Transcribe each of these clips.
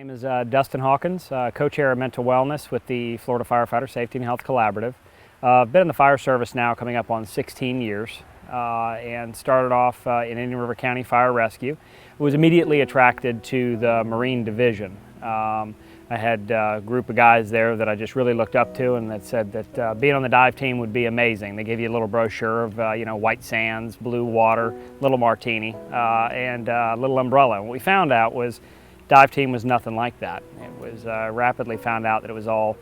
My name is Dustin Hawkins, co-chair of mental wellness with the Florida Firefighter Safety and Health Collaborative. I've been in the fire service now coming up on 16 years and started off in Indian River County Fire Rescue. Was immediately attracted to the Marine Division. I had a group of guys there that I just really looked up to and that said that being on the dive team would be amazing. They gave you a little brochure of white sands, blue water, little martini, and a little umbrella. And what we found out was dive team was nothing like that. It was rapidly found out that it was all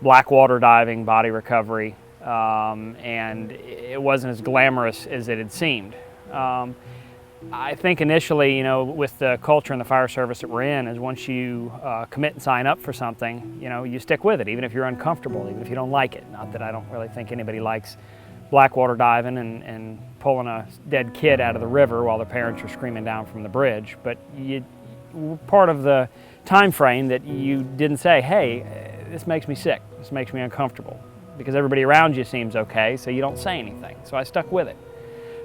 black water diving, body recovery, and it wasn't as glamorous as it had seemed. I think initially, with the culture in the fire service that we're in, is once you commit and sign up for something, you stick with it, even if you're uncomfortable, even if you don't like it. Not that I don't really think anybody likes black water diving and pulling a dead kid out of the river while their parents are screaming down from the bridge, but part of the time frame that you didn't say, hey, this makes me sick, this makes me uncomfortable, because everybody around you seems okay, so you don't say anything. So I stuck with it.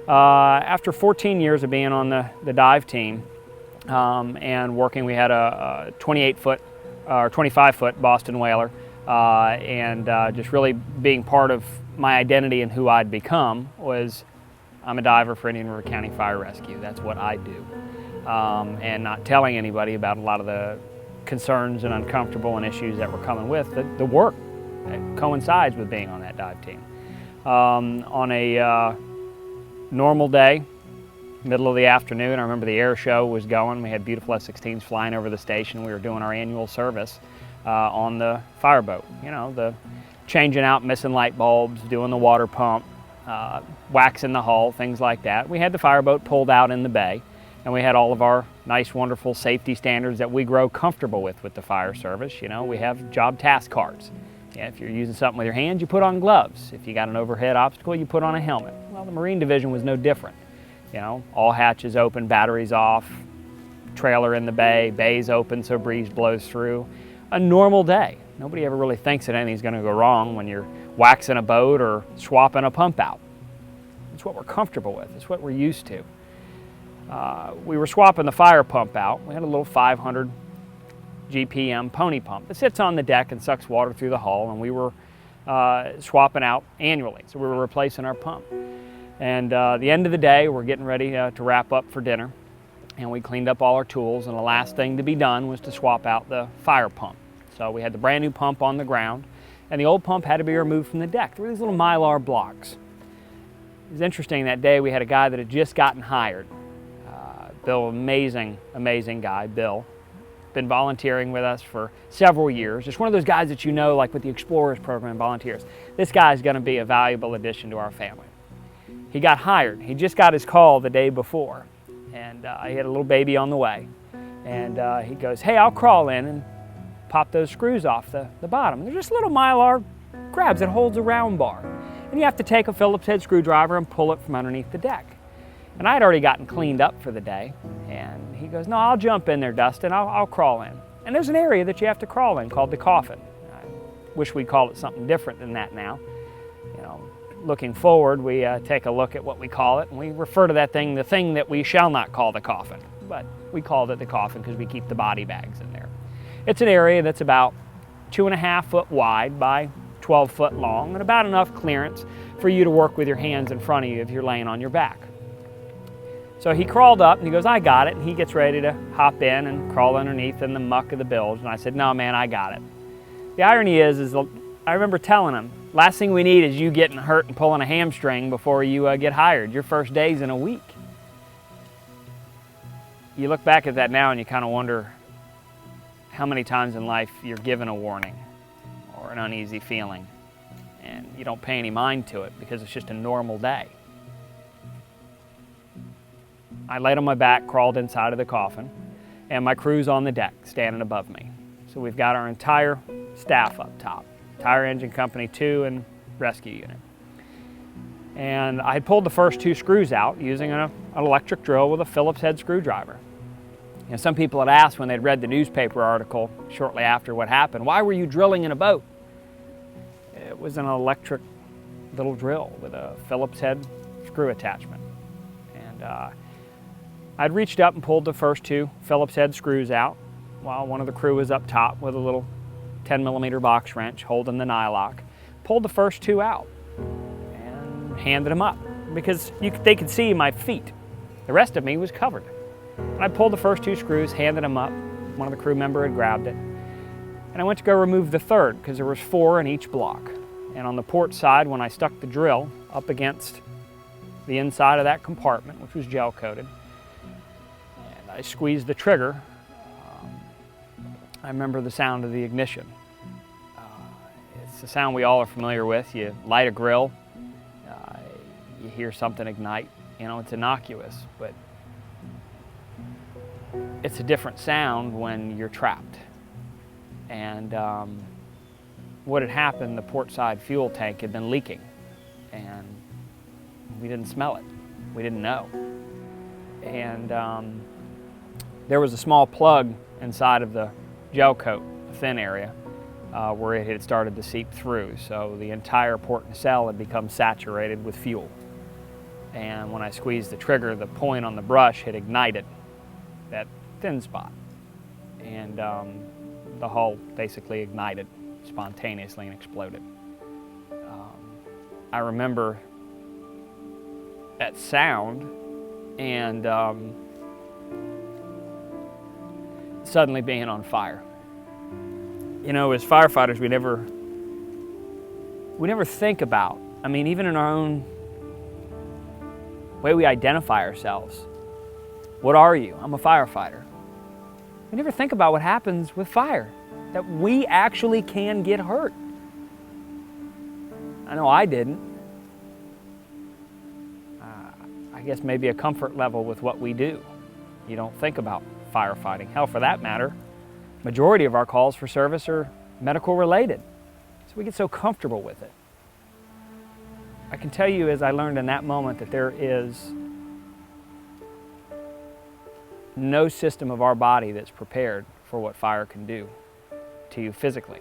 After 14 years of being on the dive team and working, we had a 28-foot or 25-foot Boston whaler, and just really being part of my identity and who I'd become was I'm a diver for Indian River County Fire Rescue. That's what I do. And not telling anybody about a lot of the concerns and uncomfortable and issues that were coming with the work that coincides with being on that dive team. On a normal day, middle of the afternoon, I remember the air show was going. We had beautiful F-16s flying over the station. We were doing our annual service on the fireboat. The changing out missing light bulbs, doing the water pump, waxing the hull, things like that. We had the fireboat pulled out in the bay, and we had all of our nice, wonderful safety standards that we grow comfortable with the fire service. We have job task cards. If you're using something with your hands, you put on gloves. If you got an overhead obstacle, you put on a helmet. Well, the Marine Division was no different. All hatches open, batteries off, trailer in the bay, bays open so breeze blows through. A normal day. Nobody ever really thinks that anything's going to go wrong when you're waxing a boat or swapping a pump out. It's what we're comfortable with. It's what we're used to. We were swapping the fire pump out. We had a little 500 GPM pony pump that sits on the deck and sucks water through the hull, and we were swapping out annually, so we were replacing our pump. And the end of the day, we're getting ready to wrap up for dinner, and we cleaned up all our tools, and the last thing to be done was to swap out the fire pump. So we had the brand new pump on the ground, and the old pump had to be removed from the deck. There were these little Mylar blocks. It was interesting that day. We had a guy that had just gotten hired. Bill, amazing guy, Bill. Been volunteering with us for several years. Just one of those guys that like with the Explorers program, volunteers. This guy's going to be a valuable addition to our family. He got hired. He just got his call the day before, and he had a little baby on the way. And he goes, hey, I'll crawl in and pop those screws off the bottom. They're just little Mylar grabs that holds a round bar. And you have to take a Phillips head screwdriver and pull it from underneath the deck. And I had already gotten cleaned up for the day, and he goes, no, I'll jump in there, Dustin, I'll crawl in. And there's an area that you have to crawl in called the coffin. I wish we'd call it something different than that now. Looking forward, we take a look at what we call it, and we refer to that thing, the thing that we shall not call the coffin, but we called it the coffin because we keep the body bags in there. It's an area that's about 2.5 foot wide by 12 foot long, and about enough clearance for you to work with your hands in front of you if you're laying on your back. So he crawled up and he goes, I got it. And he gets ready to hop in and crawl underneath in the muck of the bilge. And I said, no, man, I got it. The irony is I remember telling him, last thing we need is you getting hurt and pulling a hamstring before you get hired. Your first day's in a week. You look back at that now and you kind of wonder how many times in life you're given a warning or an uneasy feeling and you don't pay any mind to it because it's just a normal day. I laid on my back, crawled inside of the coffin, and my crew's on the deck, standing above me. So we've got our entire staff up top, entire engine company 2 and rescue unit. And I had pulled the first 2 screws out using an electric drill with a Phillips head screwdriver. Some people had asked when they'd read the newspaper article shortly after what happened, why were you drilling in a boat? It was an electric little drill with a Phillips head screw attachment. And I'd reached up and pulled the first 2 Phillips head screws out, while one of the crew was up top with a little 10mm box wrench holding the nylock, pulled the first two out and handed them up because they could see my feet. The rest of me was covered. And I pulled the first two screws, handed them up. One of the crew member had grabbed it. And I went to go remove the third because there was 4 in each block. And on the port side, when I stuck the drill up against the inside of that compartment, which was gel coated, and I squeezed the trigger, I remember the sound of the ignition. It's the sound we all are familiar with. You light a grill, you hear something ignite. You know, it's innocuous, but it's a different sound when you're trapped. And what had happened, the port side fuel tank had been leaking, and we didn't smell it. We didn't know. And there was a small plug inside of the gel coat, a thin area, where it had started to seep through. So the entire port nacelle had become saturated with fuel. And when I squeezed the trigger, the point on the brush had ignited that thin spot. And the hull basically ignited spontaneously and exploded. I remember that sound and suddenly being on fire. You know, as firefighters, we never think about, I mean, even in our own way we identify ourselves. What are you? I'm a firefighter. We never think about what happens with fire, that we actually can get hurt. I know I didn't. I guess maybe a comfort level with what we do. You don't think about firefighting. Hell, for that matter, majority of our calls for service are medical related. So we get so comfortable with it. I can tell you, as I learned in that moment, that there is no system of our body that's prepared for what fire can do to you physically,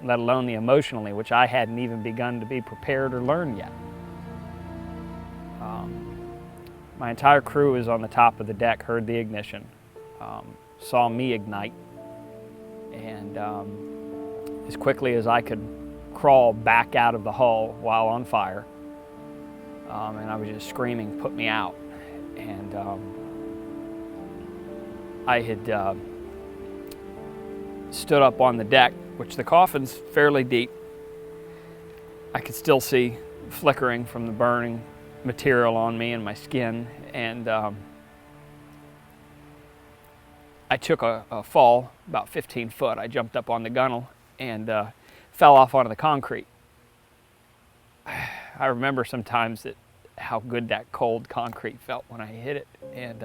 let alone the emotionally, which I hadn't even begun to be prepared or learn yet. My entire crew was on the top of the deck, heard the ignition, saw me ignite, and as quickly as I could crawl back out of the hull while on fire, and I was just screaming, "Put me out!" And I had stood up on the deck, which the coffin's fairly deep. I could still see flickering from the burning material on me and my skin, and I took a fall about 15 foot. I jumped up on the gunnel and fell off onto the concrete. I remember sometimes how good that cold concrete felt when I hit it. And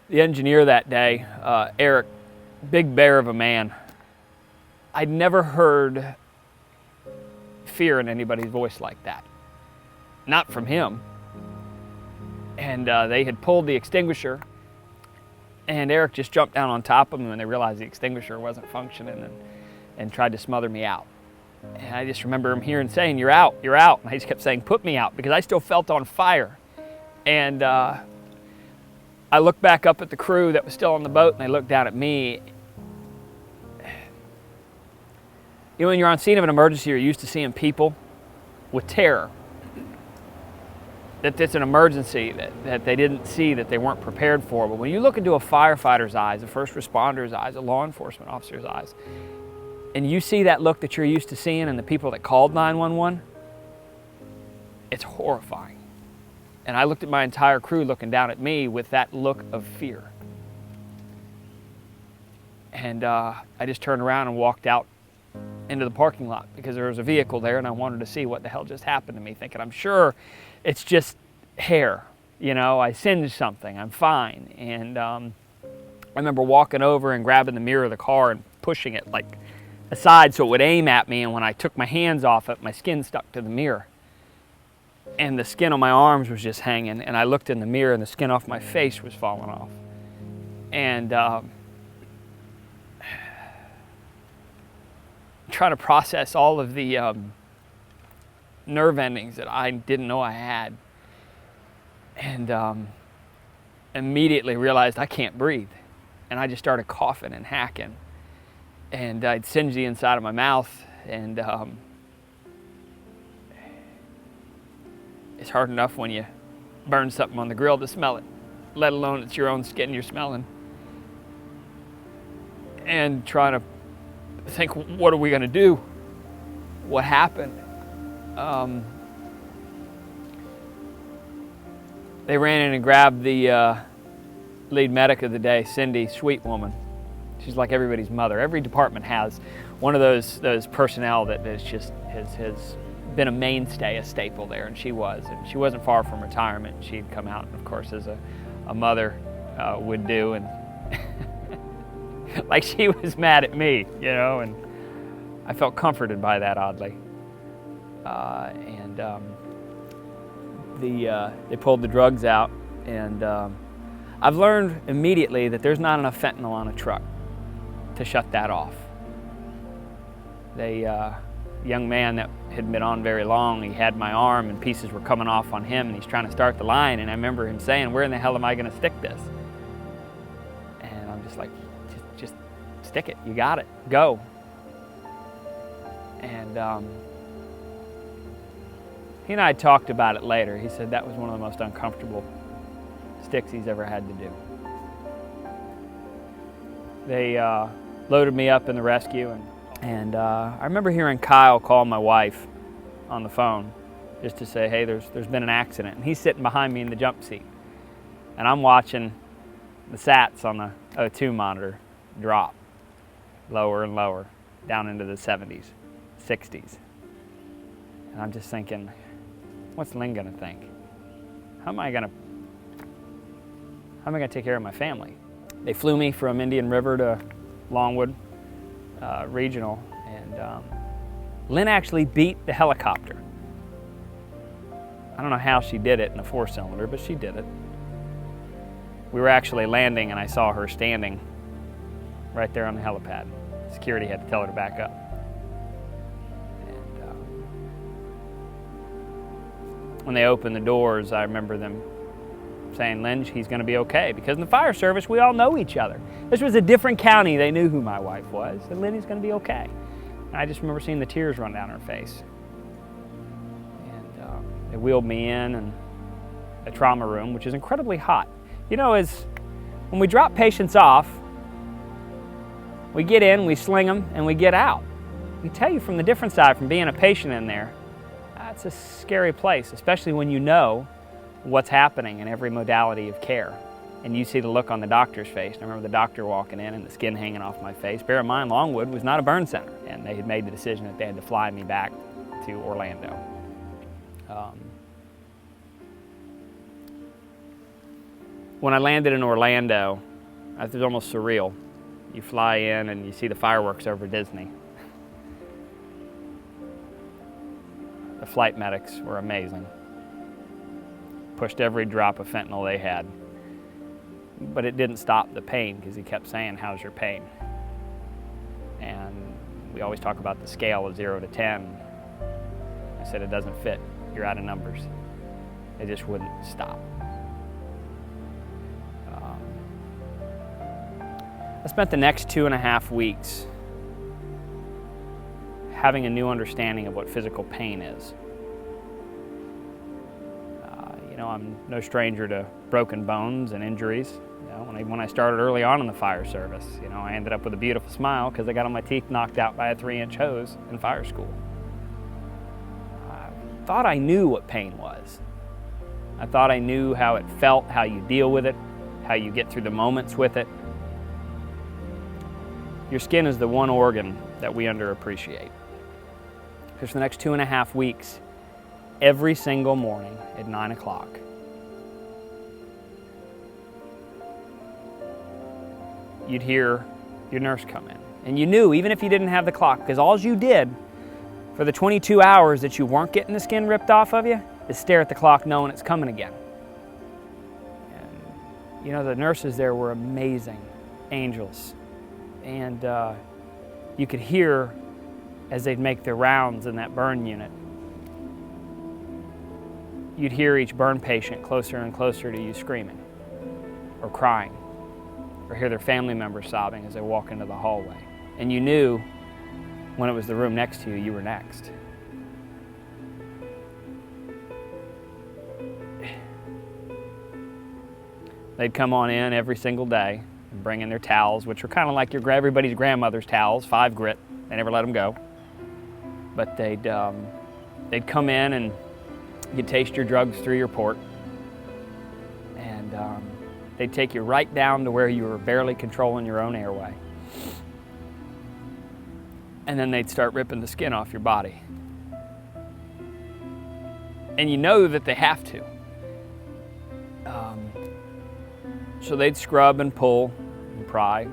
the engineer that day, Eric, big bear of a man, I'd never heard fear in anybody's voice like that. Not from him. And they had pulled the extinguisher, and Eric just jumped down on top of him when they realized the extinguisher wasn't functioning, and tried to smother me out. And I just remember him hearing saying, "You're out, you're out." And I just kept saying, "Put me out," because I still felt on fire. And I looked back up at the crew that was still on the boat, and they looked down at me. You know, when you're on scene of an emergency, you're used to seeing people with terror. That it's an emergency that they didn't see, that they weren't prepared for. But when you look into a firefighter's eyes, a first responder's eyes, a law enforcement officer's eyes, and you see that look that you're used to seeing in the people that called 911, it's horrifying. And I looked at my entire crew looking down at me with that look of fear. And I just turned around and walked out into the parking lot because there was a vehicle there, and I wanted to see what the hell just happened to me, thinking, I'm sure it's just hair. You know, I singed something, I'm fine. And I remember walking over and grabbing the mirror of the car and pushing it like aside so it would aim at me, and when I took my hands off it, my skin stuck to the mirror. And the skin on my arms was just hanging, and I looked in the mirror and the skin off my face was falling off. And trying to process all of the nerve endings that I didn't know I had. And immediately realized I can't breathe. And and I just started coughing and hacking. And I'd singed the inside of my mouth, and it's hard enough when you burn something on the grill to smell it, let alone it's your own skin you're smelling. And trying to think, what are we gonna do? What happened? They ran in and grabbed the lead medic of the day, Cindy, sweet woman. She's like everybody's mother. Every department has one of those personnel that is just has been a mainstay, a staple there, and she was. And she wasn't far from retirement. She'd come out, of course, as a mother would do, and like she was mad at me, you know, and I felt comforted by that, oddly. They pulled the drugs out, and I've learned immediately that there's not enough fentanyl on a truck to shut that off. The young man that had been on very long, he had my arm and pieces were coming off on him, and he's trying to start the line, and I remember him saying, where in the hell am I going to stick this? And I'm just like, just stick it, you got it, go. And he and I talked about it later. He said that was one of the most uncomfortable sticks he's ever had to do. They loaded me up in the rescue, and I remember hearing Kyle call my wife on the phone just to say, hey, there's been an accident. And he's sitting behind me in the jump seat. And I'm watching the SATs on the O2 monitor drop lower and lower down into the 70s, 60s. And I'm just thinking, what's Lynn gonna think? How am I gonna take care of my family? They flew me from Indian River to Longwood Regional, and Lynn actually beat the helicopter. I don't know how she did it in a 4-cylinder, but she did it. We were actually landing, and I saw her standing right there on the helipad. Security had to tell her to back up. And when they opened the doors, I remember them saying, Lynn, he's going to be okay. Because in the fire service, we all know each other. This was a different county. They knew who my wife was. And Lynn, going to be okay. And I just remember seeing the tears run down her face. And they wheeled me in a trauma room, which is incredibly hot. You know, when we drop patients off, we get in, we sling them, and we get out. I tell you from the different side, from being a patient in there, it's a scary place, especially when you know what's happening in every modality of care. And you see the look on the doctor's face. And I remember the doctor walking in and the skin hanging off my face. Bear in mind, Longwood was not a burn center, and they had made the decision that they had to fly me back to Orlando. When I landed in Orlando, it was almost surreal. You fly in and you see the fireworks over Disney. The flight medics were amazing. Pushed every drop of fentanyl they had. But it didn't stop the pain, because he kept saying, how's your pain? And we always talk about the scale of 0 to 10. I said, it doesn't fit. You're out of numbers. It just wouldn't stop. I spent the next 2.5 weeks having a new understanding of what physical pain is. You know, I'm no stranger to broken bones and injuries. You know, when I started early on in the fire service, you know, I ended up with a beautiful smile because I got all my teeth knocked out by a 3-inch hose in fire school. I thought I knew what pain was. I thought I knew how it felt, how you deal with it, how you get through the moments with it. Your skin is the one organ that we underappreciate. Because for the next 2.5 weeks, every single morning at 9 o'clock, you'd hear your nurse come in. And you knew, even if you didn't have the clock, because all you did for the 22 hours that you weren't getting the skin ripped off of you is stare at the clock knowing it's coming again. And, you know, the nurses there were amazing angels. And you could hear as they'd make their rounds in that burn unit. You'd hear each burn patient closer and closer to you screaming or crying. or hear their family members sobbing as they walk into the hallway. And you knew when it was the room next to you, you were next. They'd come on in every single day and bring in their towels, which were kind of like everybody's grandmother's towels, 5 grit. They never let them go. But they'd come in and you'd taste your drugs through your port. And they'd take you right down to where you were barely controlling your own airway. And then they'd start ripping the skin off your body. And you know that they have to. So they'd scrub and pull and pry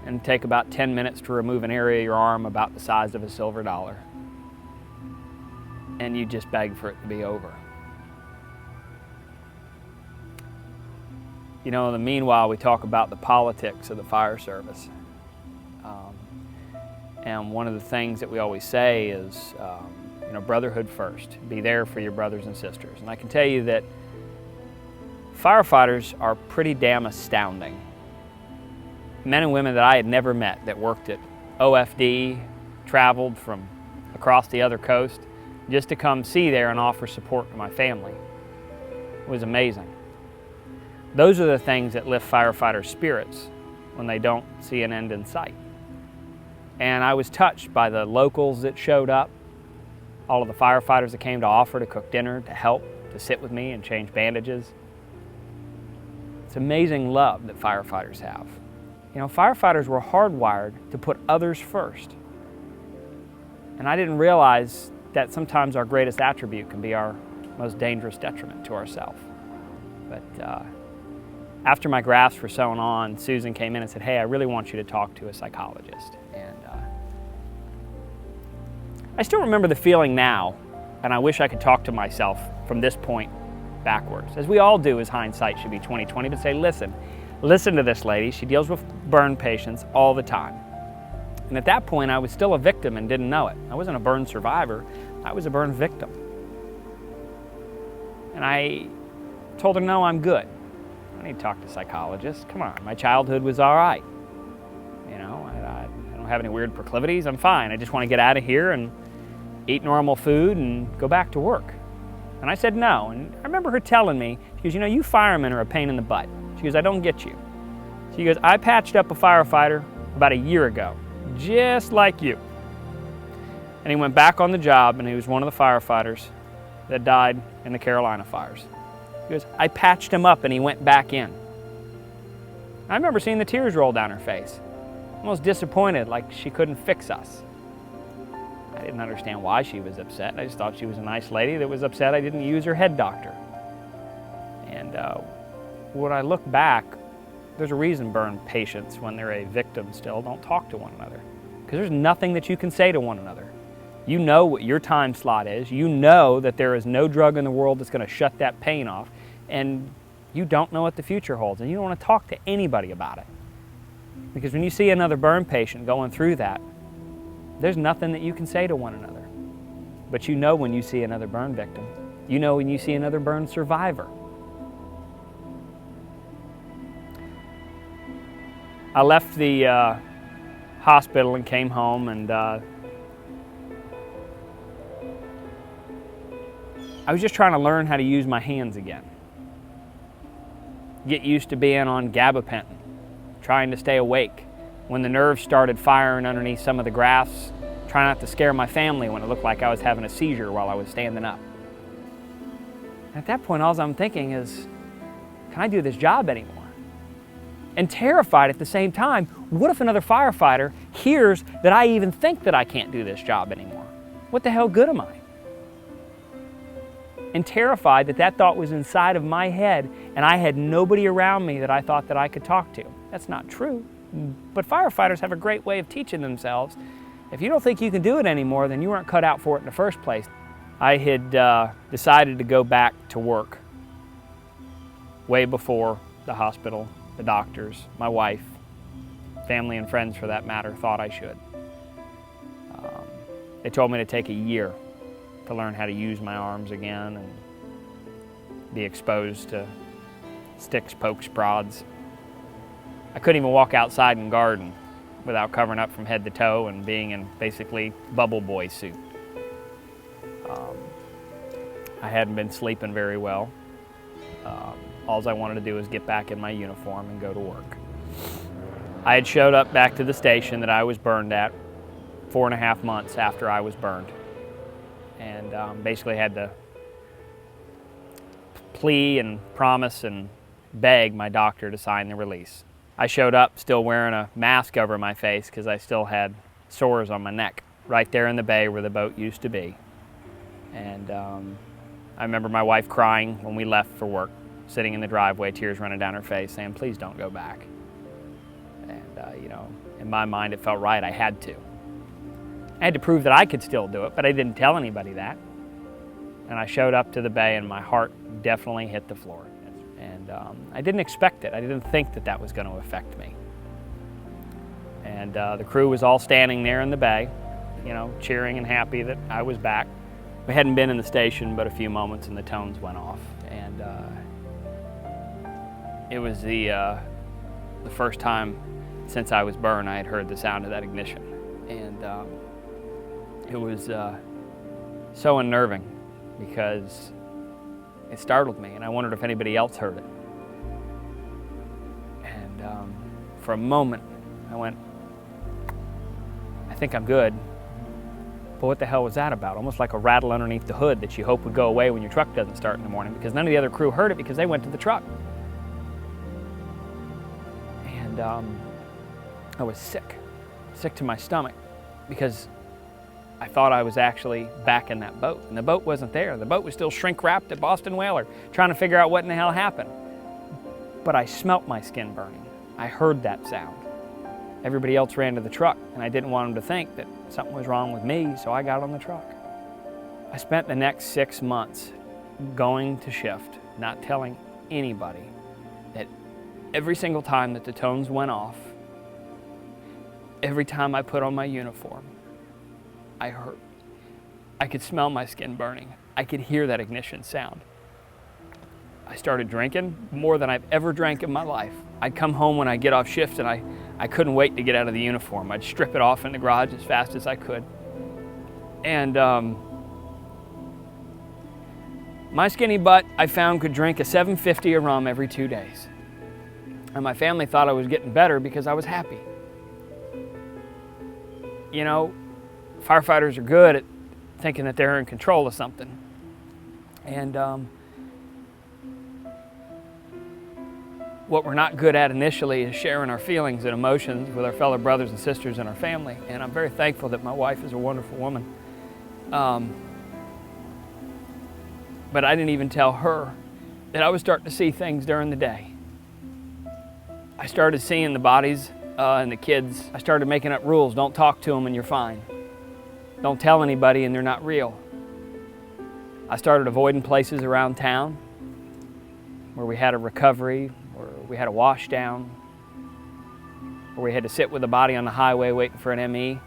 and take about 10 minutes to remove an area of your arm about the size of a silver dollar. And you just beg for it to be over. You know, in the meanwhile, we talk about the politics of the fire service. And one of the things that we always say is, you know, brotherhood first. Be there for your brothers and sisters. And I can tell you that firefighters are pretty damn astounding. Men and women that I had never met that worked at OFD, traveled from across the other coast just to come see there and offer support to my family. It was amazing. Those are the things that lift firefighters' spirits when they don't see an end in sight. And I was touched by the locals that showed up, all of the firefighters that came to offer to cook dinner, to help, to sit with me and change bandages. It's amazing love that firefighters have. You know, firefighters were hardwired to put others first. And I didn't realize that sometimes our greatest attribute can be our most dangerous detriment to ourselves. But after my grafts were sewn on, Susan came in and said, "Hey, I really want you to talk to a psychologist." And I still remember the feeling now, and I wish I could talk to myself from this point backwards, as we all do, as hindsight should be 20/20, but say, listen to this lady. She deals with burn patients all the time. And at that point, I was still a victim and didn't know it. I wasn't a burn survivor. I was a burn victim. And I told her, no, I'm good. I don't need to talk to a psychologist. Come on, my childhood was all right. You know, I don't have any weird proclivities. I'm fine. I just want to get out of here and eat normal food and go back to work. And I said no. And I remember her telling me, she goes, you know, you firemen are a pain in the butt. She goes, I don't get you. She goes, I patched up a firefighter about a year ago, just like you. And he went back on the job, and he was one of the firefighters that died in the Carolina fires. He goes, I patched him up and he went back in. I remember seeing the tears roll down her face, almost disappointed, like she couldn't fix us. I didn't understand why she was upset. I just thought she was a nice lady that was upset I didn't use her head doctor. And when I look back, there's a reason burn patients, when they're a victim still, don't talk to one another. Because there's nothing that you can say to one another. You know what your time slot is. You know that there is no drug in the world that's going to shut that pain off. And you don't know what the future holds. And you don't want to talk to anybody about it. Because when you see another burn patient going through that, there's nothing that you can say to one another. But you know when you see another burn victim. You know when you see another burn survivor. I left the hospital and came home, and I was just trying to learn how to use my hands again. Get used to being on gabapentin, trying to stay awake. When the nerves started firing underneath some of the grafts, try not to scare my family when it looked like I was having a seizure while I was standing up. And at that point, all I'm thinking is, can I do this job anymore? And terrified at the same time, what if another firefighter hears that I even think that I can't do this job anymore? What the hell good am I? And terrified that that thought was inside of my head and I had nobody around me that I thought that I could talk to. That's not true. But firefighters have a great way of teaching themselves. If you don't think you can do it anymore, then you weren't cut out for it in the first place. I had decided to go back to work way before the hospital, the doctors, my wife, family and friends for that matter, thought I should. They told me to take a year to learn how to use my arms again and be exposed to sticks, pokes, prods. I couldn't even walk outside and garden without covering up from head to toe and being in basically bubble boy suit. I hadn't been sleeping very well. All I wanted to do was get back in my uniform and go to work. I had showed up back to the station that I was burned at 4.5 months after I was burned, and basically had to plea and promise and beg my doctor to sign the release. I showed up still wearing a mask over my face because I still had sores on my neck right there in the bay where the boat used to be. And I remember my wife crying when we left for work, sitting in the driveway, tears running down her face, saying, "Please don't go back." And you know, in my mind it felt right, I had to. I had to prove that I could still do it, but I didn't tell anybody that. And I showed up to the bay and my heart definitely hit the floor. And I didn't expect it. I didn't think that that was going to affect me. And the crew was all standing there in the bay, you know, cheering and happy that I was back. We hadn't been in the station but a few moments and the tones went off. And it was the first time since I was burned I had heard the sound of that ignition. And it was so unnerving because it startled me, and I wondered if anybody else heard it. And for a moment, I went, I think I'm good. But what the hell was that about? Almost like a rattle underneath the hood that you hope would go away when your truck doesn't start in the morning, because none of the other crew heard it because they went to the truck. And I was sick to my stomach, because I thought I was actually back in that boat, and the boat wasn't there. The boat was still shrink-wrapped at Boston Whaler, trying to figure out what in the hell happened. But I smelt my skin burning. I heard that sound. Everybody else ran to the truck, and I didn't want them to think that something was wrong with me, so I got on the truck. I spent the next 6 months going to shift, not telling anybody, that every single time that the tones went off, every time I put on my uniform, I heard. I could smell my skin burning. I could hear that ignition sound. I started drinking more than I've ever drank in my life. I'd come home when I get off shift and I couldn't wait to get out of the uniform. I'd strip it off in the garage as fast as I could. And my skinny butt, I found, could drink a 750 of rum every 2 days. And my family thought I was getting better because I was happy. You know, firefighters are good at thinking that they're in control of something. And what we're not good at initially is sharing our feelings and emotions with our fellow brothers and sisters in our family. And I'm very thankful that my wife is a wonderful woman. But I didn't even tell her that I was starting to see things during the day. I started seeing the bodies and the kids. I started making up rules. Don't talk to them and you're fine. Don't tell anybody and they're not real. I started avoiding places around town where we had a recovery, or we had a wash down, or we had to sit with a body on the highway waiting for an ME,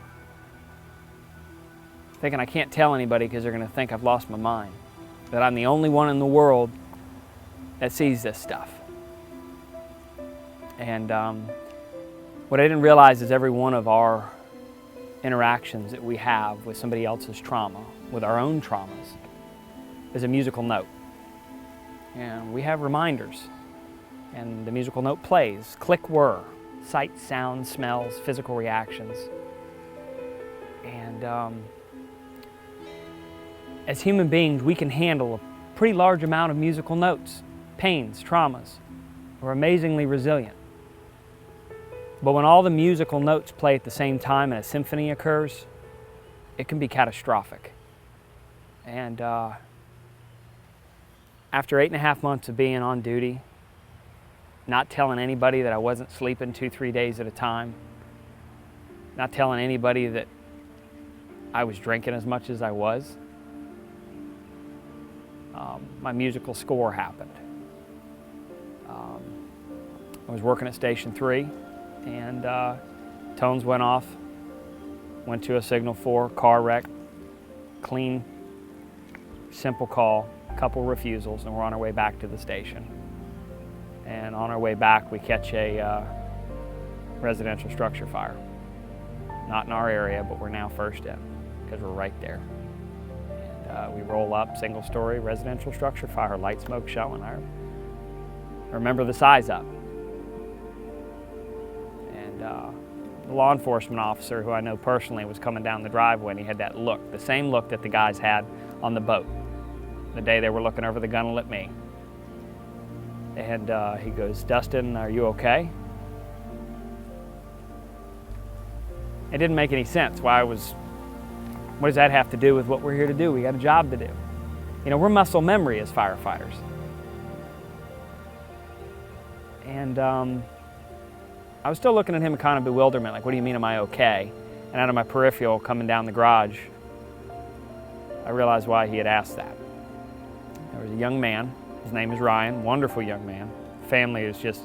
thinking I can't tell anybody because they're going to think I've lost my mind, that I'm the only one in the world that sees this stuff. And what I didn't realize is every one of our interactions that we have with somebody else's trauma, with our own traumas, is a musical note. And we have reminders, and the musical note plays. Click, whir, sight, sound, smells, physical reactions. And as human beings, we can handle a pretty large amount of musical notes. Pains, traumas. We're amazingly resilient. But when all the musical notes play at the same time and a symphony occurs, it can be catastrophic. And after 8.5 months of being on duty, not telling anybody that I wasn't sleeping 2-3 days at a time, not telling anybody that I was drinking as much as I was, my musical score happened. I was working at Station 3, and tones went off, went to a Signal 4, car wreck, clean, simple call, couple refusals, and we're on our way back to the station. And on our way back, we catch a residential structure fire. Not in our area, but we're now first in because we're right there. And we roll up, single-story residential structure fire, light smoke showing. I remember the size up. And the law enforcement officer, who I know personally, was coming down the driveway, and he had that look, the same look that the guys had on the boat the day they were looking over the gunwale at me. And he goes, "Dustin, are you okay?" It didn't make any sense. What does that have to do with what we're here to do? We got a job to do. You know, we're muscle memory as firefighters. And I was still looking at him in kind of bewilderment, like, what do you mean, am I okay? And out of my peripheral, coming down the garage, I realized why he had asked that. There was a young man, his name is Ryan, wonderful young man. Family is just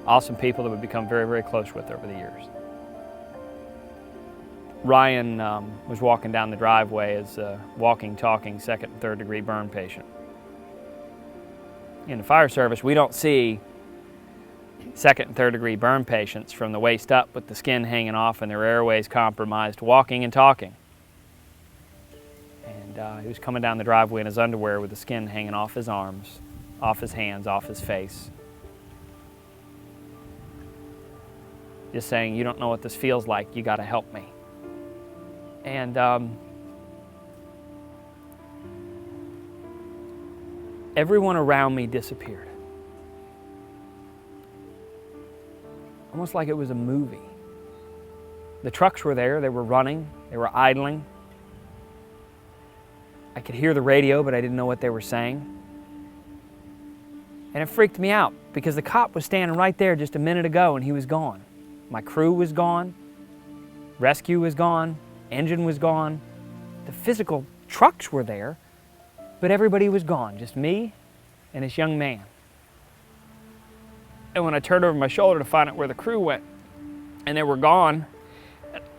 awesome people that we've become very, very close with over the years. Ryan was walking down the driveway as a walking, talking, second and third degree burn patient. In the fire service, we don't see second and third degree burn patients from the waist up with the skin hanging off and their airways compromised, walking and talking. And he was coming down the driveway in his underwear with the skin hanging off his arms, off his hands, off his face. Just saying, "You don't know what this feels like, you got to help me." And everyone around me disappeared. Almost like it was a movie. The trucks were there, they were running, they were idling. I could hear the radio, but I didn't know what they were saying. And it freaked me out because the cop was standing right there just a minute ago and he was gone. My crew was gone, rescue was gone, engine was gone. The physical trucks were there, but everybody was gone, just me and this young man. And when I turned over my shoulder to find out where the crew went, and they were gone,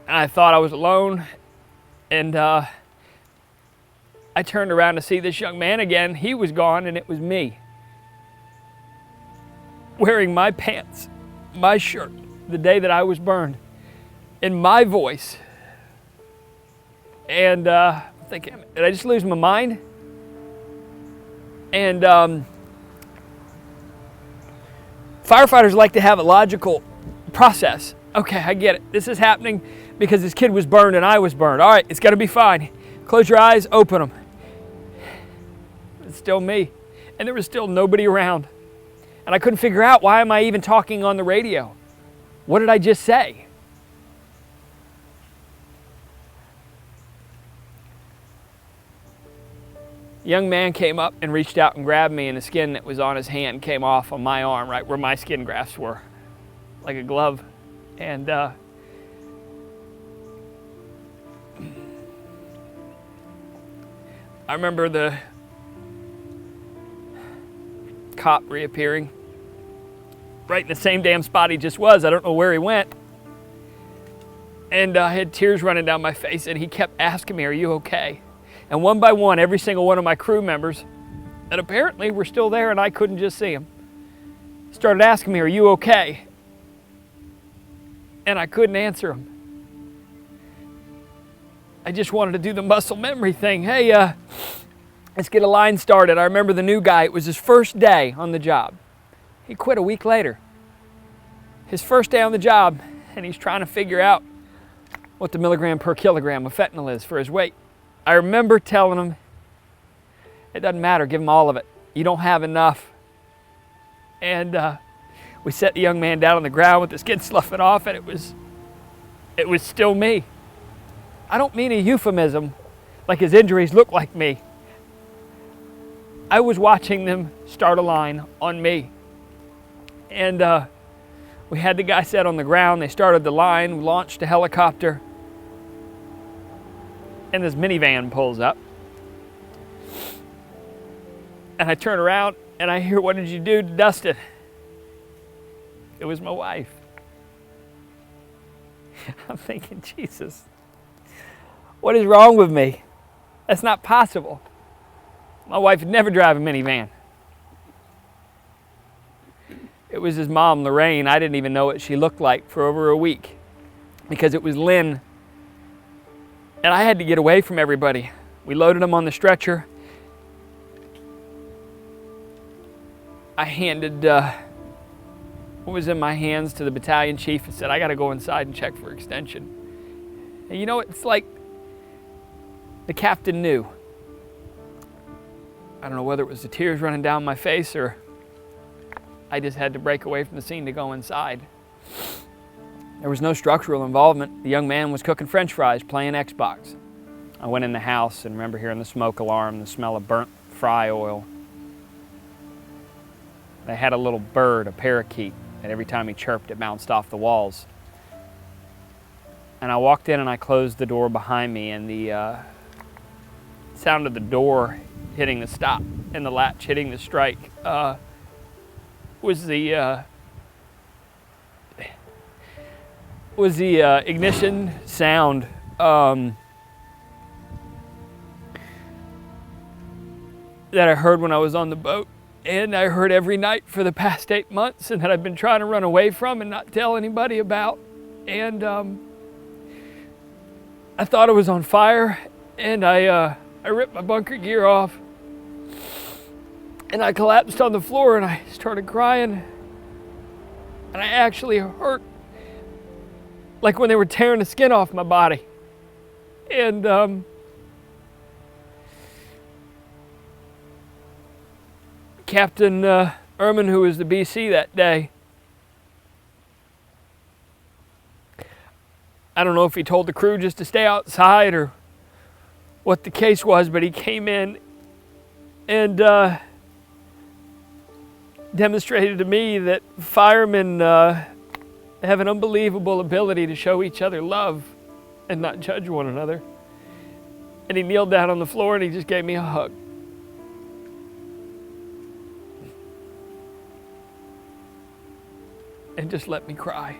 I thought I was alone, and I turned around to see this young man again. He was gone, and it was me. Wearing my pants, my shirt, the day that I was burned, in my voice. And I'm thinking, did I just lose my mind? And firefighters like to have a logical process. Okay, I get it. This is happening because this kid was burned and I was burned. All right, it's got to be fine. Close your eyes, open them. It's still me. And there was still nobody around. And I couldn't figure out, why am I even talking on the radio? What did I just say? A young man came up and reached out and grabbed me, and the skin that was on his hand came off on my arm, right where my skin grafts were, like a glove. And I remember the cop reappearing right in the same damn spot he just was. I don't know where he went. And I had tears running down my face, and he kept asking me, "Are you okay?" And one by one, every single one of my crew members that apparently were still there and I couldn't just see them, started asking me, "Are you okay?" And I couldn't answer them. I just wanted to do the muscle memory thing. Hey, let's get a line started. I remember the new guy, it was his first day on the job. He quit a week later. His first day on the job, and he's trying to figure out what the milligram per kilogram of fentanyl is for his weight. I remember telling him, it doesn't matter, give him all of it. You don't have enough. And we set the young man down on the ground with the skin sloughing off, and it was still me. I don't mean a euphemism, like his injuries look like me. I was watching them start a line on me. And we had the guy set on the ground, they started the line, we launched a helicopter, and this minivan pulls up. And I turn around and I hear, "What did you do to Dustin?" It was my wife. I'm thinking, Jesus, what is wrong with me? That's not possible. My wife would never drive a minivan. It was his mom, Lorraine. I didn't even know what she looked like for over a week because it was Lynn. And I had to get away from everybody. We loaded him on the stretcher. I handed what was in my hands to the battalion chief and said, I got to go inside and check for extension. And you know, it's like the captain knew. I don't know whether it was the tears running down my face or I just had to break away from the scene to go inside. There was no structural involvement. The young man was cooking French fries, playing Xbox. I went in the house and remember hearing the smoke alarm, the smell of burnt fry oil. They had a little bird, a parakeet, and every time he chirped, it bounced off the walls. And I walked in and I closed the door behind me, and the sound of the door hitting the stop and the latch hitting the strike was the ignition sound. That I heard when I was on the boat, and I heard every night for the past 8 months, and that I've been trying to run away from and not tell anybody about. And I thought it was on fire, and I ripped my bunker gear off, and I collapsed on the floor, and I started crying, and I actually hurt like when they were tearing the skin off my body. And Captain Ehrman, who was the BC that day, I don't know if he told the crew just to stay outside or what the case was, but he came in and demonstrated to me that firemen have an unbelievable ability to show each other love and not judge one another. And he kneeled down on the floor and he just gave me a hug. And just let me cry.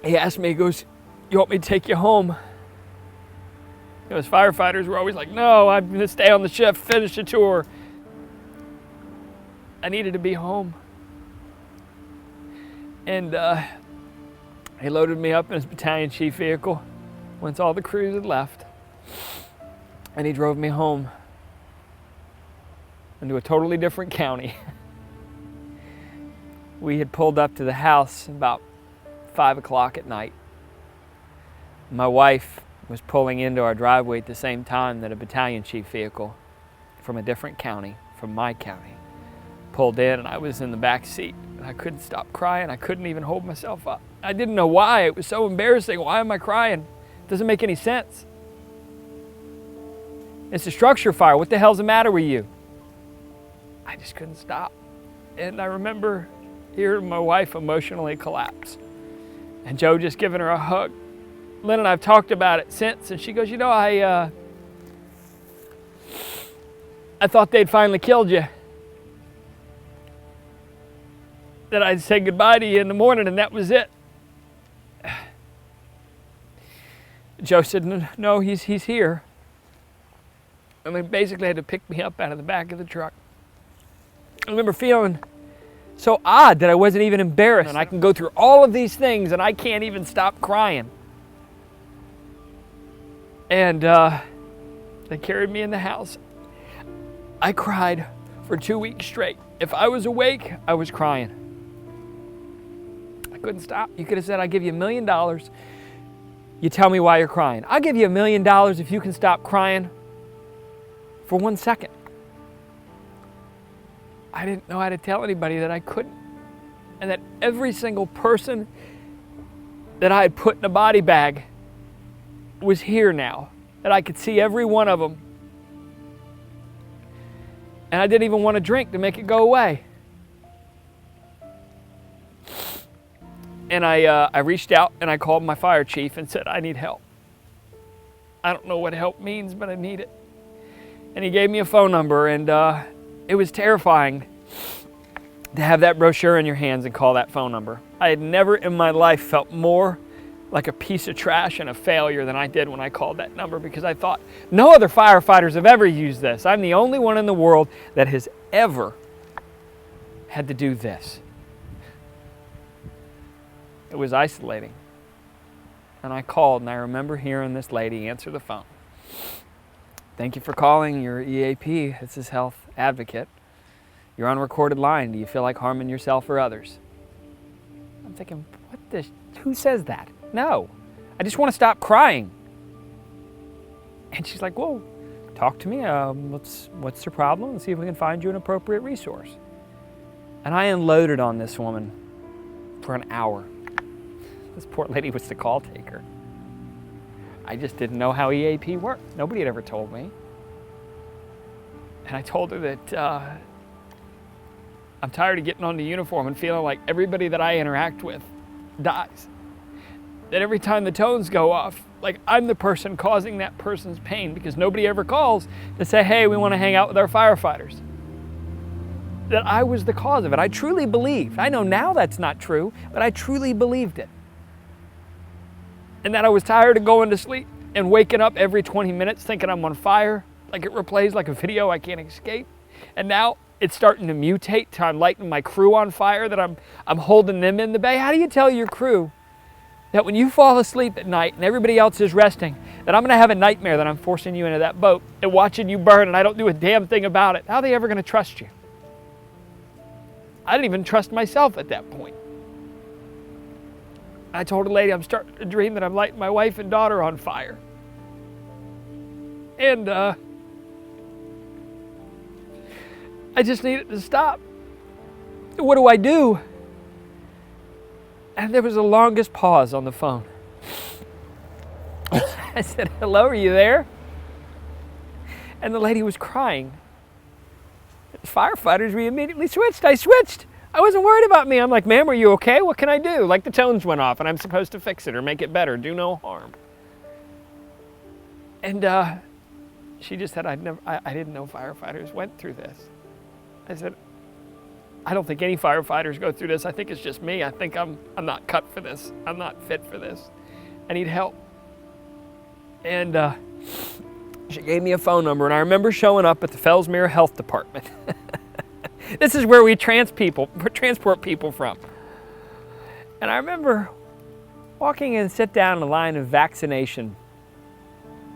He asked me, he goes, you want me to take you home? You know, as firefighters, we're always like, no, I'm going to stay on the ship, finish the tour. I needed to be home. And he loaded me up in his battalion chief vehicle once all the crews had left. And he drove me home into a totally different county. We had pulled up to the house about 5 o'clock at night. My wife was pulling into our driveway at the same time that a battalion chief vehicle from a different county, from my county, pulled in, and I was in the back seat. And I couldn't stop crying. I couldn't even hold myself up. I didn't know why. It was so embarrassing. Why am I crying? It doesn't make any sense. It's a structure fire. What the hell's the matter with you? I just couldn't stop. And I remember hearing my wife emotionally collapse. And Joe just giving her a hug. Lynn and I have talked about it since, and she goes, you know, I thought they'd finally killed you. That I'd say goodbye to you in the morning, and that was it. Joe said, no, he's here. And they basically had to pick me up out of the back of the truck. I remember feeling so odd that I wasn't even embarrassed. And I can go through all of these things and I can't even stop crying. And they carried me in the house. I cried for 2 weeks straight. If I was awake, I was crying. I couldn't stop. You could have said, I'll give you $1 million. You tell me why you're crying. I'll give you $1 million if you can stop crying for 1 second. I didn't know how to tell anybody that I couldn't. And that every single person that I had put in a body bag was here now. That I could see every one of them. And I didn't even want to drink to make it go away. And I reached out and I called my fire chief and said, I need help. I don't know what help means, but I need it. And he gave me a phone number, and it was terrifying to have that brochure in your hands and call that phone number. I had never in my life felt more like a piece of trash and a failure than I did when I called that number, because I thought, no other firefighters have ever used this. I'm the only one in the world that has ever had to do this. It was isolating. And I called, and I remember hearing this lady answer the phone. Thank you for calling your EAP. This is Health Advocate. You're on a recorded line. Do you feel like harming yourself or others? I'm thinking, who says that? No, I just want to stop crying. And she's like, well, talk to me. What's your problem? Let's see if we can find you an appropriate resource. And I unloaded on this woman for an hour. This poor lady was the call taker. I just didn't know how EAP worked. Nobody had ever told me. And I told her that I'm tired of getting on the uniform and feeling like everybody that I interact with dies. That every time the tones go off, like I'm the person causing that person's pain because nobody ever calls to say, hey, we want to hang out with our firefighters. That I was the cause of it. I truly believed. I know now that's not true, but I truly believed it. And that I was tired of going to sleep and waking up every 20 minutes thinking I'm on fire, like it replays like a video I can't escape. And now it's starting to mutate to I'm lighting my crew on fire, that I'm holding them in the bay. How do you tell your crew that when you fall asleep at night and everybody else is resting, that I'm gonna have a nightmare that I'm forcing you into that boat and watching you burn and I don't do a damn thing about it? How are they ever gonna trust you? I didn't even trust myself at that point. I told a lady I'm starting to dream that I'm lighting my wife and daughter on fire. And I just need it to stop. What do I do? And there was the longest pause on the phone. I said, hello, are you there? And the lady was crying. Firefighters, we immediately switched. I switched. I wasn't worried about me. I'm like, ma'am, are you okay? What can I do? Like the tones went off and I'm supposed to fix it or make it better, do no harm. And she just said, I didn't know firefighters went through this. I said, I don't think any firefighters go through this. I think it's just me. I think I'm not cut for this. I'm not fit for this. I need help. And she gave me a phone number, and I remember showing up at the Fellsmere Health Department. This is where we transport people from. And I remember walking in and sit down in a line of vaccination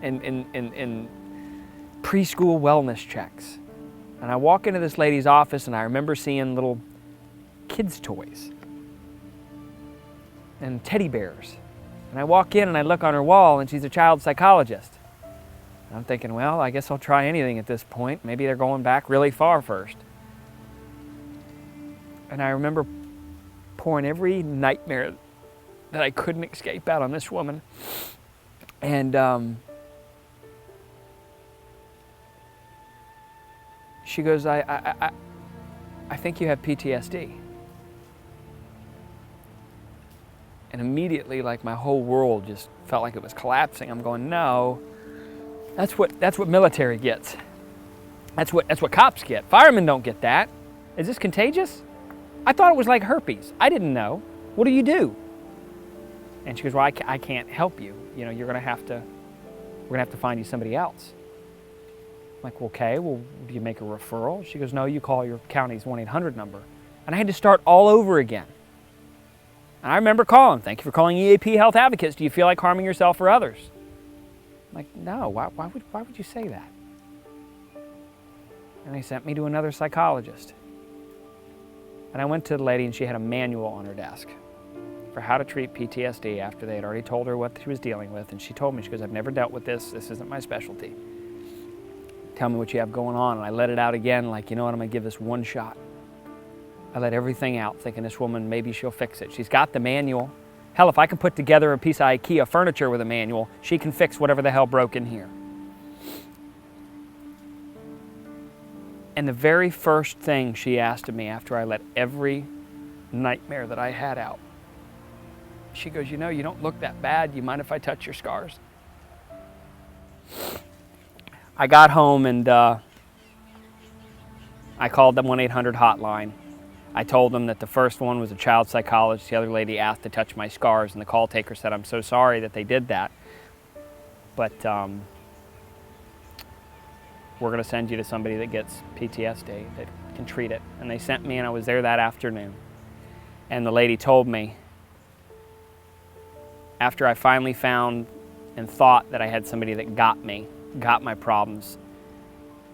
and preschool wellness checks. And I walk into this lady's office and I remember seeing little kids' toys and teddy bears. And I walk in and I look on her wall and she's a child psychologist. And I'm thinking, well, I guess I'll try anything at this point. Maybe they're going back really far first. And I remember pouring every nightmare that I couldn't escape out on this woman. And she goes, I think you have PTSD. And immediately, like my whole world just felt like it was collapsing. I'm going, no, that's what military gets. That's what cops get. Firemen don't get that. Is this contagious? I thought it was like herpes. I didn't know. What do you do? And she goes, well, I can't help you. You know, we're gonna have to find you somebody else. I'm like, well, okay, well, do you make a referral? She goes, no, you call your county's 1-800 number. And I had to start all over again. And I remember calling, thank you for calling EAP Health Advocates. Do you feel like harming yourself or others? I'm like, no, why would you say that? And they sent me to another psychologist. And I went to the lady and she had a manual on her desk for how to treat PTSD after they had already told her what she was dealing with. And she told me, she goes, I've never dealt with this. This isn't my specialty. Tell me what you have going on. And I let it out again, like, you know what, I'm gonna give this one shot. I let everything out, thinking this woman, maybe she'll fix it. She's got the manual. Hell, if I can put together a piece of IKEA furniture with a manual, she can fix whatever the hell broke in here. And the very first thing she asked of me after I let every nightmare that I had out, she goes, you know, you don't look that bad. You mind if I touch your scars? I got home and I called the 1-800 hotline. I told them that the first one was a child psychologist. The other lady asked to touch my scars, and the call taker said, I'm so sorry that they did that. But we're going to send you to somebody that gets PTSD, that can treat it. And they sent me, and I was there that afternoon. And the lady told me, after I finally found and thought that I had somebody that got my problems,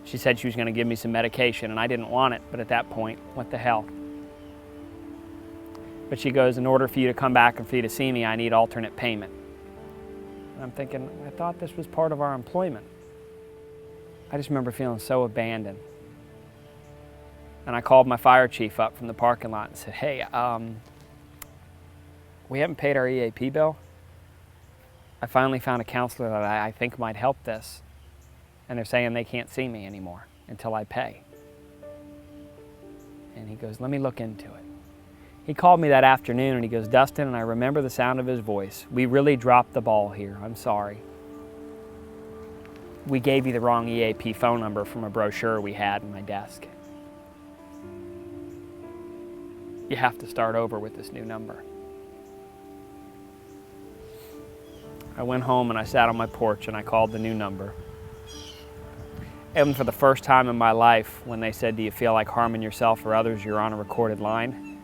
she said she was going to give me some medication, and I didn't want it, but at that point, what the hell? But she goes, in order for you to come back and for you to see me, I need alternate payment. And I'm thinking, I thought this was part of our employment. I just remember feeling so abandoned. And I called my fire chief up from the parking lot and said, hey, we haven't paid our EAP bill. I finally found a counselor that I think might help this. And they're saying they can't see me anymore until I pay. And he goes, let me look into it. He called me that afternoon and he goes, Dustin, and I remember the sound of his voice. We really dropped the ball here. I'm sorry. We gave you the wrong EAP phone number from a brochure we had in my desk. You have to start over with this new number. I went home and I sat on my porch and I called the new number. And for the first time in my life, when they said, do you feel like harming yourself or others, you're on a recorded line,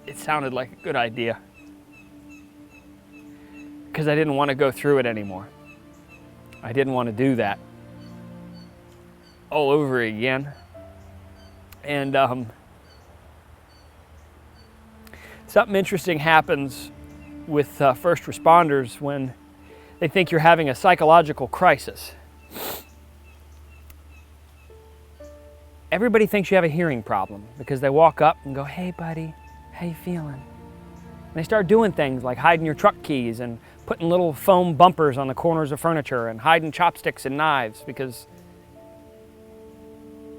it sounded like a good idea. Because I didn't want to go through it anymore. I didn't want to do that all over again. And something interesting happens with first responders when they think you're having a psychological crisis. Everybody thinks you have a hearing problem because they walk up and go, hey buddy, how you feeling? And they start doing things like hiding your truck keys and putting little foam bumpers on the corners of furniture and hiding chopsticks and knives because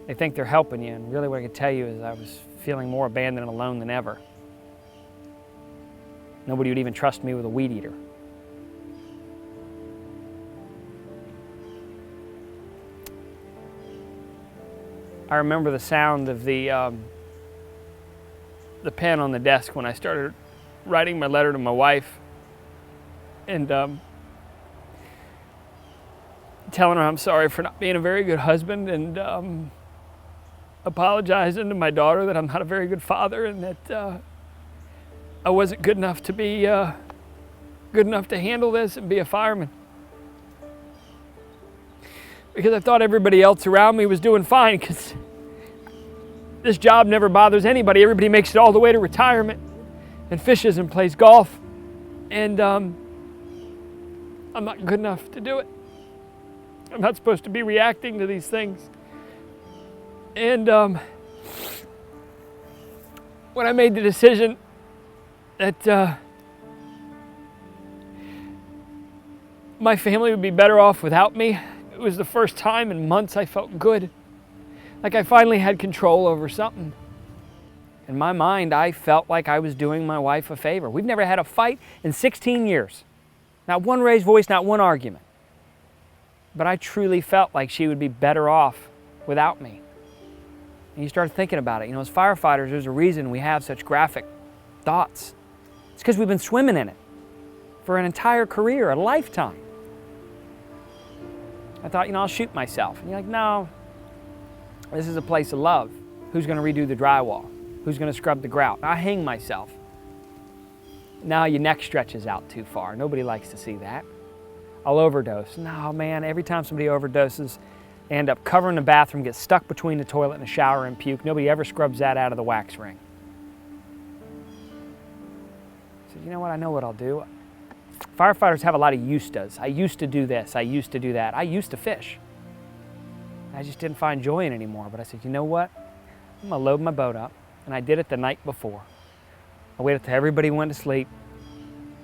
they think they're helping you. And really what I can tell you is I was feeling more abandoned and alone than ever. Nobody would even trust me with a weed eater. I remember the sound of the pen on the desk when I started writing my letter to my wife and telling her I'm sorry for not being a very good husband and apologizing to my daughter that I'm not a very good father and that I wasn't good enough to be good enough to handle this and be a fireman. Because I thought everybody else around me was doing fine because this job never bothers anybody. Everybody makes it all the way to retirement and fishes and plays golf. And I'm not good enough to do it. I'm not supposed to be reacting to these things. And when I made the decision that my family would be better off without me, it was the first time in months I felt good. Like I finally had control over something. In my mind, I felt like I was doing my wife a favor. We've never had a fight in 16 years. Not one raised voice, not one argument. But I truly felt like she would be better off without me. And you start thinking about it. You know, as firefighters, there's a reason we have such graphic thoughts. It's because we've been swimming in it for an entire career, a lifetime. I thought, you know, I'll shoot myself. And you're like, no, this is a place of love. Who's going to redo the drywall? Who's going to scrub the grout? I hang myself. Now your neck stretches out too far. Nobody likes to see that. I'll overdose. No, man, every time somebody overdoses, they end up covering the bathroom, get stuck between the toilet and the shower and puke. Nobody ever scrubs that out of the wax ring. I said, you know what? I know what I'll do. Firefighters have a lot of used to's. I used to do this. I used to do that. I used to fish. I just didn't find joy in it anymore. But I said, you know what? I'm going to load my boat up. And I did it the night before. I waited till everybody went to sleep.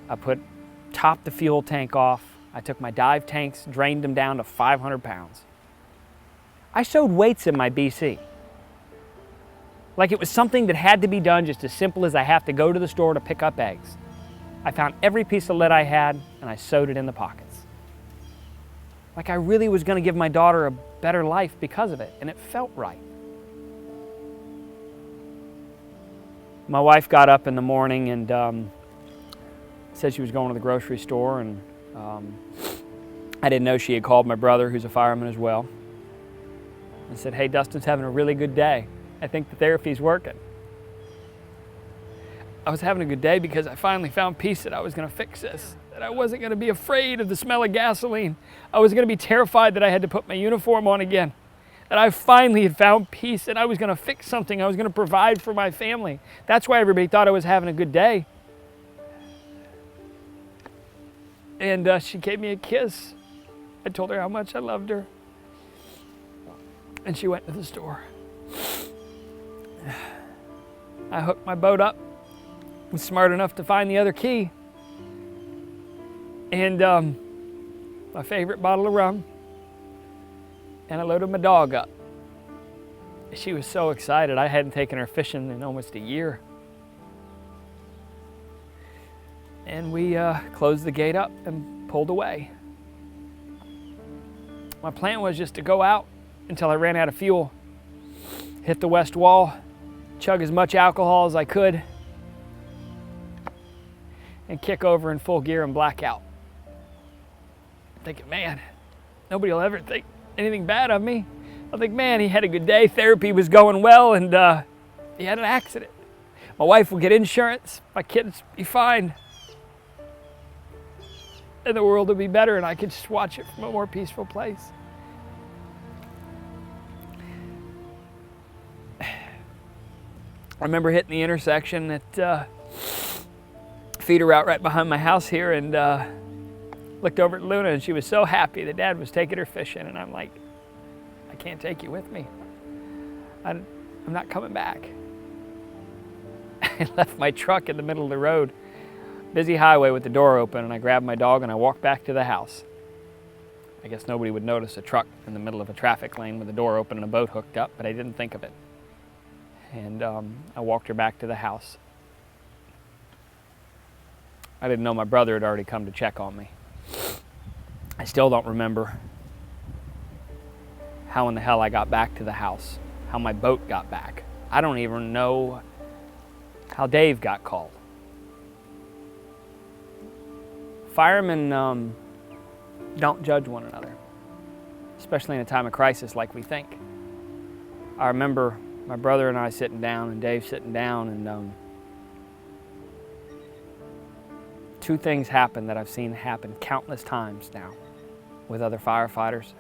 I topped the fuel tank off. I took my dive tanks, drained them down to 500 pounds. I sewed weights in my BC. Like it was something that had to be done just as simple as I have to go to the store to pick up eggs. I found every piece of lead I had and I sewed it in the pockets. Like I really was going to give my daughter a better life because of it, and it felt right. My wife got up in the morning and said she was going to the grocery store, and I didn't know she had called my brother, who's a fireman as well, and said, "Hey, Dustin's having a really good day. I think the therapy's working." I was having a good day because I finally found peace that I was going to fix this, that I wasn't going to be afraid of the smell of gasoline. I was going to be terrified that I had to put my uniform on again, that I finally had found peace, and I was going to fix something. I was going to provide for my family. That's why everybody thought I was having a good day. And she gave me a kiss. I told her how much I loved her. And she went to the store. I hooked my boat up. Was smart enough to find the other key. And my favorite bottle of rum. And I loaded my dog up. She was so excited. I hadn't taken her fishing in almost a year. And we closed the gate up and pulled away. My plan was just to go out until I ran out of fuel, hit the west wall, chug as much alcohol as I could, and kick over in full gear and black out. Thinking, man, nobody will ever think anything bad of me. I'll think, man, he had a good day, therapy was going well, and he had an accident. My wife will get insurance, my kids be fine, and the world will be better, and I could just watch it from a more peaceful place. I remember hitting the intersection at feeder route right behind my house here, and looked over at Luna, and she was so happy that Dad was taking her fishing, and I'm like, I can't take you with me. I'm not coming back. I left my truck in the middle of the road, busy highway with the door open, and I grabbed my dog and I walked back to the house. I guess nobody would notice a truck in the middle of a traffic lane with the door open and a boat hooked up, but I didn't think of it. And I walked her back to the house. I didn't know my brother had already come to check on me. I still don't remember how in the hell I got back to the house, how my boat got back. I don't even know how Dave got called. Firemen don't judge one another, especially in a time of crisis like we think. I remember my brother and I sitting down and Dave sitting down, and two things happened that I've seen happen countless times now with other firefighters.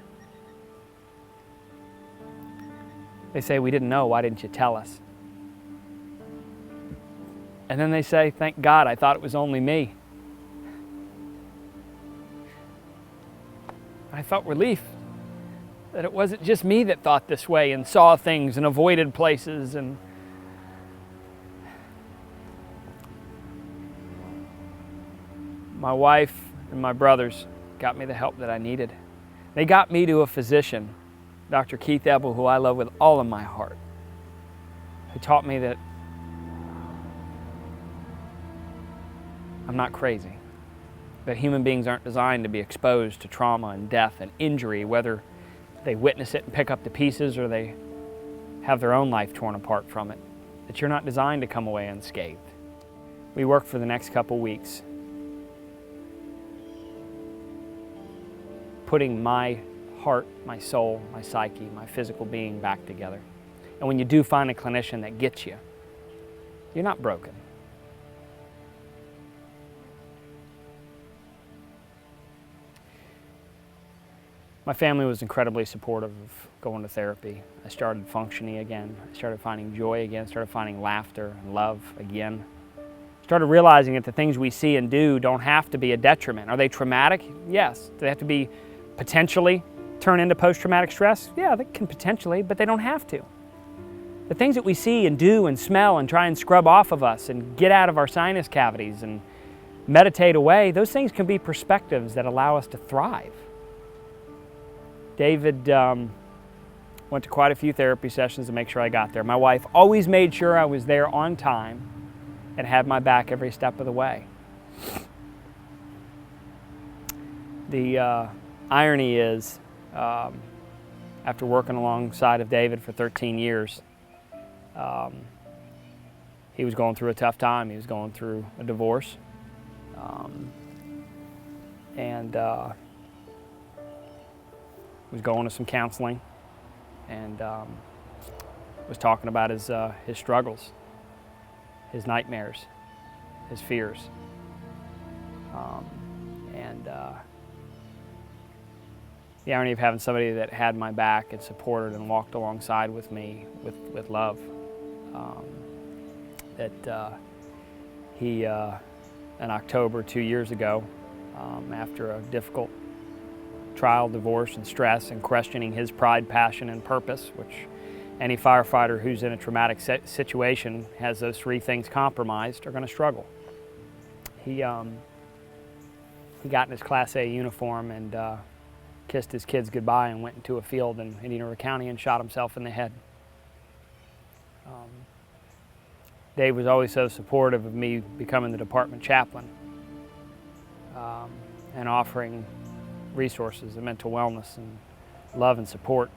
They say, "We didn't know, why didn't you tell us?" And then they say, "Thank God, I thought it was only me." I felt relief that it wasn't just me that thought this way and saw things and avoided places. And my wife and my brothers got me the help that I needed. They got me to a physician, Dr. Keith Ebel, who I love with all of my heart, who taught me that I'm not crazy, that human beings aren't designed to be exposed to trauma and death and injury, whether they witness it and pick up the pieces or they have their own life torn apart from it, that you're not designed to come away unscathed. We worked for the next couple weeks putting my heart, my soul, my psyche, my physical being back together. And when you do find a clinician that gets you, you're not broken. My family was incredibly supportive of going to therapy. I started functioning again. I started finding joy again, started finding laughter and love again. Started realizing that the things we see and do don't have to be a detriment. Are they traumatic? Yes. Do they have to be potentially turn into post-traumatic stress? Yeah, they can potentially, but they don't have to. The things that we see and do and smell and try and scrub off of us and get out of our sinus cavities and meditate away, those things can be perspectives that allow us to thrive. David went to quite a few therapy sessions to make sure I got there. My wife always made sure I was there on time and had my back every step of the way. The irony is, after working alongside of David for 13 years, he was going through a tough time. He was going through a divorce. was going to some counseling, and was talking about his struggles, his nightmares, his fears. The irony of having somebody that had my back and supported and walked alongside with me with love. He, in October 2 years ago, after a difficult trial, divorce, and stress, and questioning his pride, passion, and purpose, which any firefighter who's in a traumatic situation has those three things compromised are going to struggle. He got in his Class A uniform and kissed his kids goodbye and went into a field in Indian River County and shot himself in the head. Dave was always so supportive of me becoming the department chaplain and offering resources and mental wellness and love and support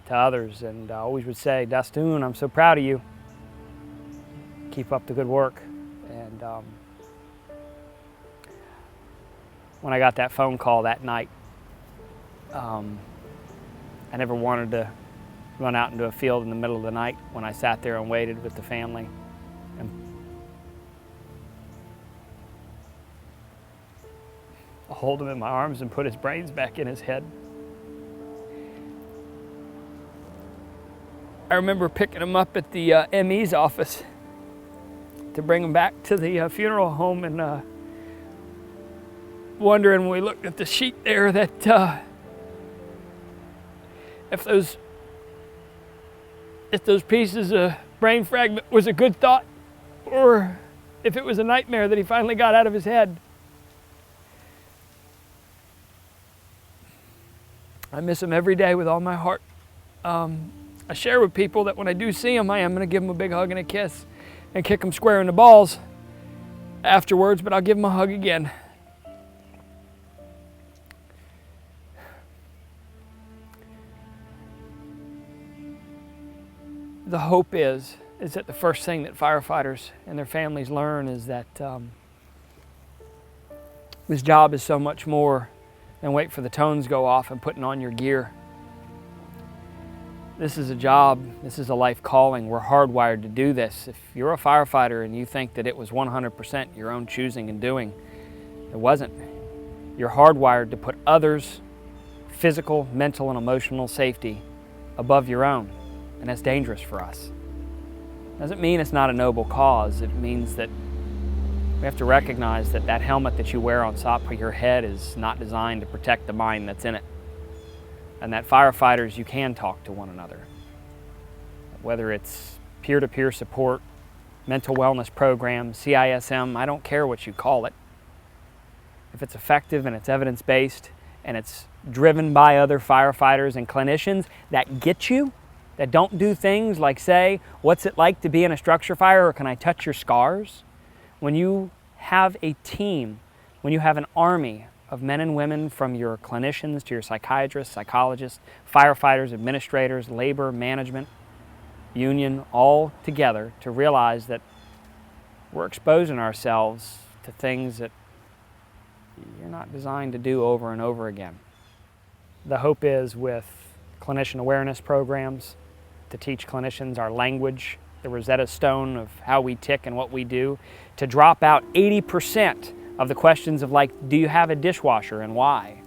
to others, and I always would say, Dastoon, I'm so proud of you. Keep up the good work. And when I got that phone call that night, I never wanted to run out into a field in the middle of the night when I sat there and waited with the family. And I'll hold him in my arms and put his brains back in his head. I remember picking him up at the ME's office to bring him back to the funeral home, and wondering when we looked at the sheet there that if those pieces of brain fragment was a good thought, or if it was a nightmare that he finally got out of his head. I miss him every day with all my heart. I share with people that when I do see him, I am going to give him a big hug and a kiss and kick him square in the balls afterwards, but I'll give him a hug again. The hope is that the first thing that firefighters and their families learn is that this job is so much more than wait for the tones go off and putting on your gear. This is a job, this is a life calling. We're hardwired to do this. If you're a firefighter and you think that it was 100% your own choosing and doing, it wasn't. You're hardwired to put others' physical, mental, and emotional safety above your own, and that's dangerous for us. Doesn't mean it's not a noble cause. It means that we have to recognize that that helmet that you wear on top of your head is not designed to protect the mind that's in it. And that firefighters, you can talk to one another. Whether it's peer-to-peer support, mental wellness program, CISM, I don't care what you call it. If it's effective and it's evidence-based and it's driven by other firefighters and clinicians that get you, that don't do things like say, what's it like to be in a structure fire, or can I touch your scars? When you have a team, when you have an army of men and women, from your clinicians to your psychiatrists, psychologists, firefighters, administrators, labor, management, union, all together to realize that we're exposing ourselves to things that you're not designed to do over and over again. The hope is with clinician awareness programs to teach clinicians our language, the Rosetta Stone of how we tick and what we do, to drop out 80% of the questions of like, do you have a dishwasher and why?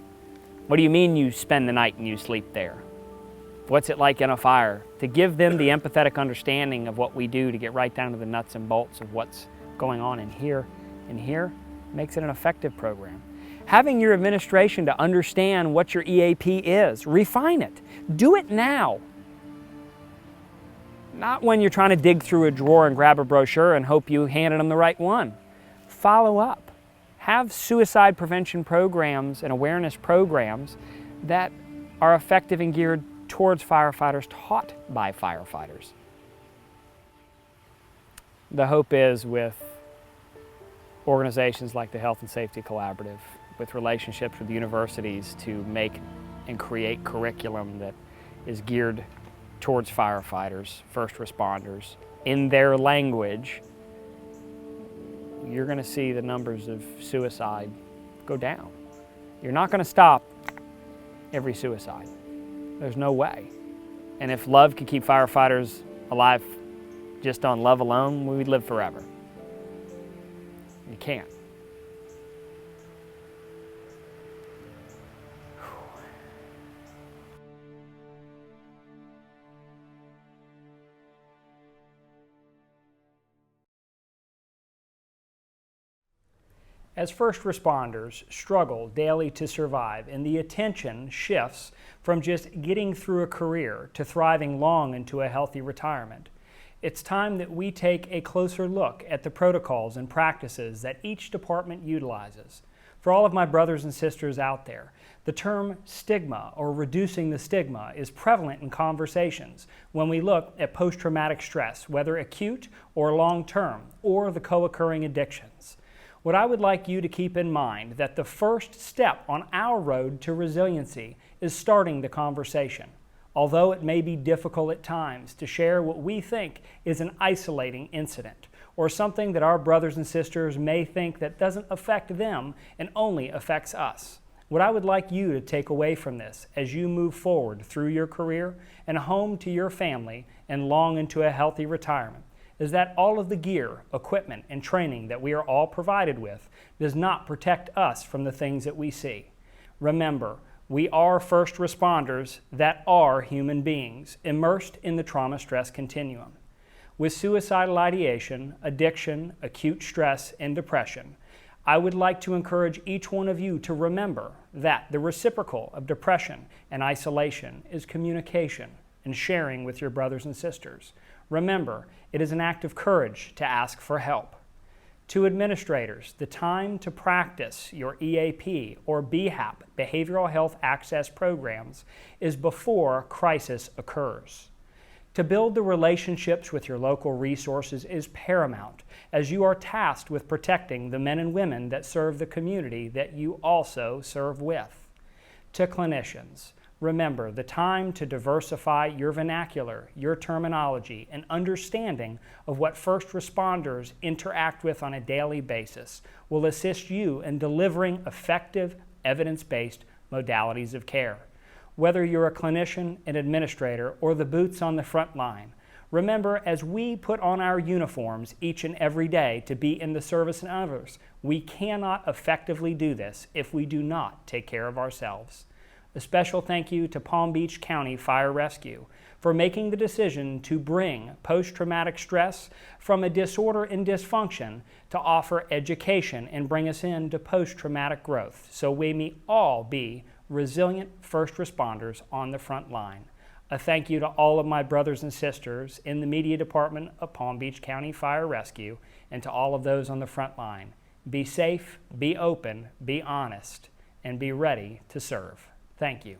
What do you mean you spend the night and you sleep there? What's it like in a fire? To give them the empathetic understanding of what we do to get right down to the nuts and bolts of what's going on in here and here makes it an effective program. Having your administration to understand what your EAP is, refine it. Do it now. Not when you're trying to dig through a drawer and grab a brochure and hope you handed them the right one. Follow up. Have suicide prevention programs and awareness programs that are effective and geared towards firefighters, taught by firefighters. The hope is with organizations like the Health and Safety Collaborative, with relationships with universities to make and create curriculum that is geared towards firefighters, first responders, in their language, you're going to see the numbers of suicide go down. You're not going to stop every suicide. There's no way. And if love could keep firefighters alive just on love alone, we'd live forever. You can't. As first responders struggle daily to survive, and the attention shifts from just getting through a career to thriving long into a healthy retirement, it's time that we take a closer look at the protocols and practices that each department utilizes. For all of my brothers and sisters out there, the term stigma or reducing the stigma is prevalent in conversations when we look at post-traumatic stress, whether acute or long-term, or the co-occurring addictions. What I would like you to keep in mind that the first step on our road to resiliency is starting the conversation. Although it may be difficult at times to share what we think is an isolating incident or something that our brothers and sisters may think that doesn't affect them and only affects us. What I would like you to take away from this as you move forward through your career and home to your family and long into a healthy retirement is that all of the gear, equipment, and training that we are all provided with does not protect us from the things that we see. Remember, we are first responders that are human beings immersed in the trauma-stress continuum. With suicidal ideation, addiction, acute stress, and depression, I would like to encourage each one of you to remember that the reciprocal of depression and isolation is communication and sharing with your brothers and sisters. Remember, it is an act of courage to ask for help. To administrators, the time to practice your EAP or BHAP, Behavioral Health Access Programs, is before crisis occurs. To build the relationships with your local resources is paramount, as you are tasked with protecting the men and women that serve the community that you also serve with. To clinicians, remember the time to diversify your vernacular, your terminology, and understanding of what first responders interact with on a daily basis will assist you in delivering effective, evidence-based modalities of care. Whether you're a clinician, an administrator, or the boots on the front line, remember as we put on our uniforms each and every day to be in the service of others, we cannot effectively do this if we do not take care of ourselves. A special thank you to Palm Beach County Fire Rescue for making the decision to bring post-traumatic stress from a disorder and dysfunction to offer education and bring us into post-traumatic growth so we may all be resilient first responders on the front line. A thank you to all of my brothers and sisters in the media department of Palm Beach County Fire Rescue and to all of those on the front line. Be safe, be open, be honest, and be ready to serve. Thank you.